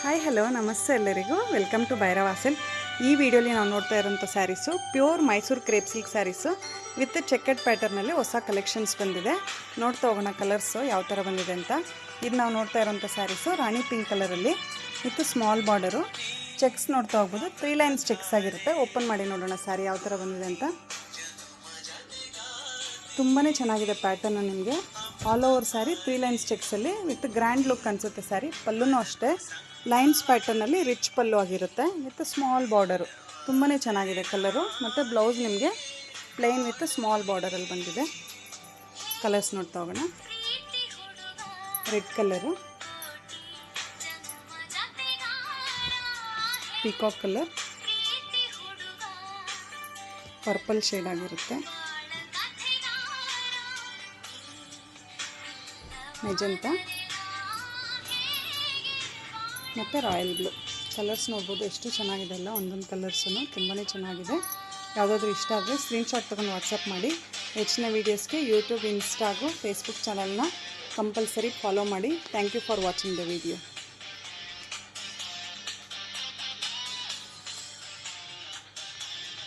Hi hello ನಮಸ್ತೆ ಎಲ್ಲರಿಗೂ welcome to Bhairava silk. ಈ ವಿಡಿಯೋಲಿ ನಾವು ನೋಡ್ತಾ ಇರೋಂಥ saris pure Mysore crepe silk saris with checked ಪ್ಯಾಟರ್ನಲ್ಲಿ ಹೊಸ ಕಲೆಕ್ಷನ್ಸ್ ಬಂದಿದೆ. ನೋಡ್ತಾ ಹೋಗೋಣ ಕಲರ್ಸು ಯಾವ ಥರ ಬಂದಿದೆ ಅಂತ. ಇದು ನಾವು ನೋಡ್ತಾ ಇರೋಂಥ ಸ್ಯಾರೀಸು ರಾಣಿ ಪಿಂಕ್ ಕಲರಲ್ಲಿ ವಿತ್ ಸ್ಮಾಲ್ ಬಾರ್ಡರು ಚೆಕ್ಸ್ ನೋಡ್ತಾ ಹೋಗ್ಬೋದು. 3 ಲೈನ್ಸ್ ಚೆಕ್ಸ್ ಆಗಿರುತ್ತೆ. ಓಪನ್ ಮಾಡಿ ನೋಡೋಣ ಸ್ಯಾರಿ ಯಾವ ಥರ ಬಂದಿದೆ ಅಂತ. ತುಂಬಾ ಚೆನ್ನಾಗಿದೆ ಪ್ಯಾಟರ್ನು. ನಿಮಗೆ ಆಲ್ ಓವರ್ ಸ್ಯಾರಿ 3 ಲೈನ್ಸ್ ಚೆಕ್ಸಲ್ಲಿ ವಿತ್ ಗ್ರ್ಯಾಂಡ್ ಲುಕ್ ಅನಿಸುತ್ತೆ ಸ್ಯಾರಿ. ಪಲ್ಲುನೂ ಅಷ್ಟೇ ಲೈನ್ಸ್ ಪ್ಯಾಟರ್ನಲ್ಲಿ ರಿಚ್ ಪಲ್ಲು ಆಗಿರುತ್ತೆ ವಿತ್ ಸ್ಮಾಲ್ ಬಾರ್ಡರು. ತುಂಬಾ ಚೆನ್ನಾಗಿದೆ ಕಲರು. ಮತ್ತು ಬ್ಲೌಸ್ ನಿಮಗೆ ಪ್ಲೈನ್ ವಿತ್ ಸ್ಮಾಲ್ ಬಾರ್ಡರಲ್ಲಿ ಬಂದಿದೆ. ಕಲರ್ಸ್ ನೋಡ್ತಾ ಹೋಗೋಣ. Red colour, peacock colour, purple shade ಆಗಿರುತ್ತೆ, ಮೆಜಂತಾ ಮತ್ತು ರಾಯಲ್ ಬ್ಲೂ. ಕಲರ್ಸ್ ನೋಡ್ಬೋದು ಎಷ್ಟು ಚೆನ್ನಾಗಿದೆ ಅಲ್ಲ. ಒಂದೊಂದು ಕಲರ್ಸೂ ತುಂಬಾ ಚೆನ್ನಾಗಿದೆ. ಯಾವುದಾದ್ರೂ ಇಷ್ಟ ಆದರೆ ಸ್ಕ್ರೀನ್ಶಾಟ್ ತೊಗೊಂಡು ವಾಟ್ಸಪ್ ಮಾಡಿ. ಹೆಚ್ಚಿನ ವೀಡಿಯೋಸ್ಗೆ ಯೂಟ್ಯೂಬ್, ಇನ್ಸ್ಟಾಗು, ಫೇಸ್ಬುಕ್ ಚಾನಲ್ನ ಕಂಪಲ್ಸರಿ ಫಾಲೋ ಮಾಡಿ. Thank you for watching the video.